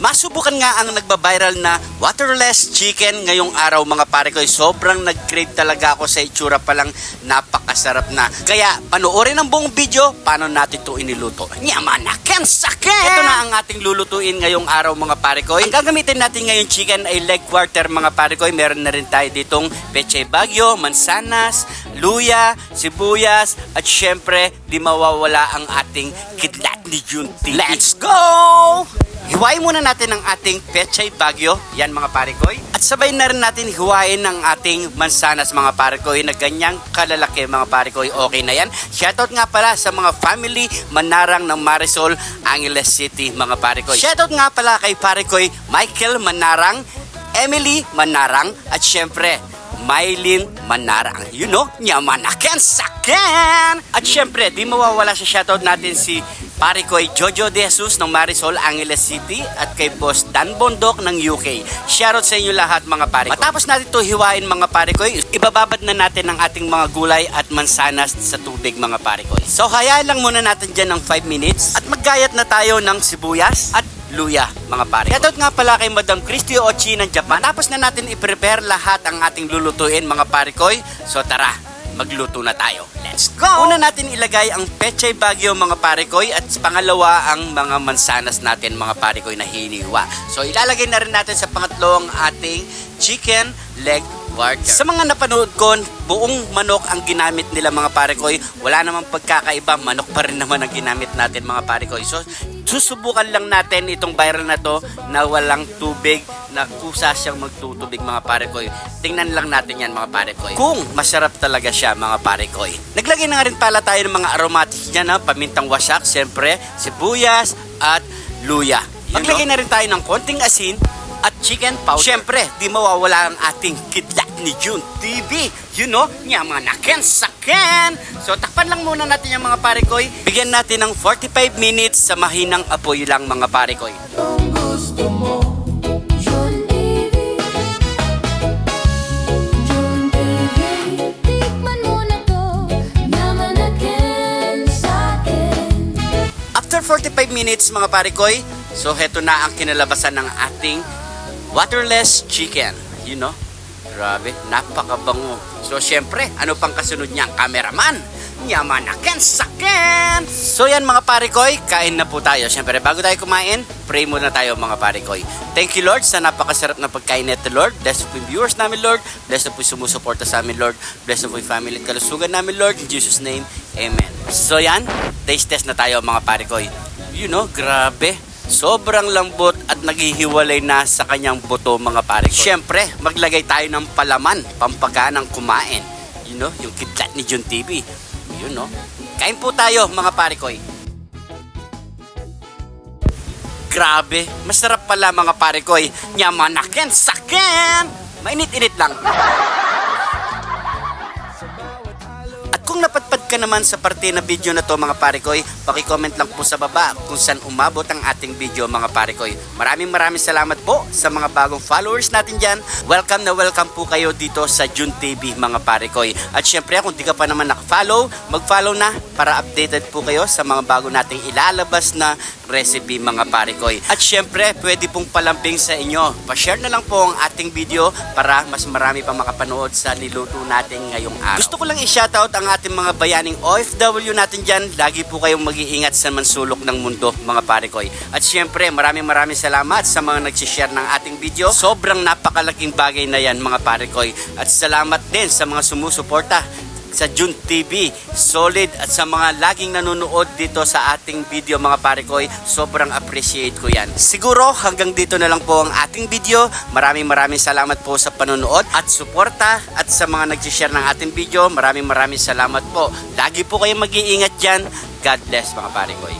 Masubukan nga ang nagbabiral na waterless chicken ngayong araw mga pare ko. Sobrang nag-crave talaga ako sa itsura pa lang, napakasarap na. Kaya panoorin ang buong video paano natin ito iniluto. Nyamanaken saken! Ito na ang ating lulutuin ngayong araw mga pare ko. Ang gagamitin natin ngayong chicken ay leg quarter mga pare ko. Meron na rin tayo ditong pechay bagyo, mansanas, luya, sibuyas, at syempre di mawawala ang ating kidlat ni Junti. Let's go! Hiwain muna natin ang ating pechay bagyo, yan mga parikoy. At sabay na rin natin hiwain ang ating mansanas mga parikoy na ganyang kalalaki mga parikoy. Okay na yan. Shoutout nga pala sa mga family Manarang ng Marisol, Angeles City mga parikoy. Shoutout nga pala kay parikoy Michael Manarang, Emily Manarang, at syempre Mylene Manarang. You know, nyamanaken saken! At syempre, di mawawala sa shoutout natin si parikoy Jojo De Jesus ng Marisol, Angeles City, at kay Boss Dan Bondok ng UK. Shoutout sa inyo lahat mga parikoy. Matapos natin ito hiwain mga parikoy, ibababad na natin ang ating mga gulay at mansanas sa tubig mga parikoy. So hayaan lang muna natin dyan ng 5 minutes at maggayat na tayo ng sibuyas at luya mga pare. Shoutout nga pala kay Madam Christy Ochi ng Japan. Tapos na natin i-prepare lahat ang ating lulutuin mga parikoy. So tara, magluto na tayo. Let's go! Una natin ilagay ang pechay bagyo mga parikoy at pangalawa ang mga mansanas natin mga parikoy na hiniwa. So ilalagay na rin natin sa pangatlo ang ating chicken leg quarter. Sa mga napanood ko, buong manok ang ginamit nila mga parikoy. Wala namang pagkakaiba, manok pa rin naman ang ginamit natin mga parikoy. So susubukan lang natin itong viral na to na walang tubig, na kusa siyang magtutubig mga parikoy. Tingnan lang natin yan mga parikoy kung masarap talaga siya mga parikoy. Naglagay na nga rin pala tayo ng mga aromatics dyan, pamintang wasak, siyempre sibuyas at luya. Maglagay na rin tayo ng konting asin at chicken powder. Siyempre, di mawawala ang ating kidlat ni Jun TV. You know, nyamanaken saken. So, takpan lang muna natin yung mga parikoy. Bigyan natin ng 45 minutes sa mahinang apoy lang mga parikoy. Kung gusto mo, Jun TV. Jun TV. Tikman mo na to, nyamanaken saken. After 45 minutes mga parikoy, so heto na ang kinalabasan ng ating waterless chicken. You know, grabe, napakabango. So syempre, ano pang kasunod niya? Cameraman, nyamanaken saken! So yan mga parikoy, kain na po tayo. Syempre, bago tayo kumain, pray muna tayo mga parikoy. Thank you Lord sa napakasarap na pagkain nito Lord. Bless po yung viewers namin Lord. Bless po yung sumusuporta sa amin Lord. Bless po yung family at kalusugan namin Lord. In Jesus name, Amen. So yan, taste test na tayo mga parikoy. You know, grabe. Sobrang lambot at naghihiwalay na sa kanyang buto mga pare ko. Siyempre, maglagay tayo ng palaman, pampaganang kumain. You know, yung kidlat ni Jun TV. You know, kain po tayo mga pare ko. Grabe, masarap pala mga pare ko. Nyamanaken saken! Mainit-init lang. Kung napadpad ka naman sa parte na video na to mga parikoy, paki-comment lang po sa baba kung saan umabot ang ating video mga parikoy. Maraming salamat po sa mga bagong followers natin dyan. Welcome na welcome po kayo dito sa Jun TV mga parikoy. At syempre kung di ka pa naman nakafollow, mag-follow na para updated po kayo sa mga bago nating ilalabas na recipe mga parikoy. At syempre pwede pong palambing sa inyo. Pa-share na lang po ang ating video para mas marami pa makapanood sa niluto natin ngayong araw. Gusto ko lang i-shoutout ang ating mga bayaning OFW natin dyan. Lagi po kayong mag-iingat sa mansulok ng mundo mga parikoy. At syempre maraming salamat sa mga nagsishare ng ating video. Sobrang napakalaking bagay na yan mga parikoy. At salamat din sa mga sumusuporta sa Jun TV, solid, at sa mga laging nanonood dito sa ating video mga parikoy, sobrang appreciate ko yan. Siguro hanggang dito na lang po ang ating video. Maraming salamat po sa panonood at suporta, at sa mga nag-share ng ating video, maraming salamat po. Lagi po kayong mag-iingat dyan. God bless mga parikoy.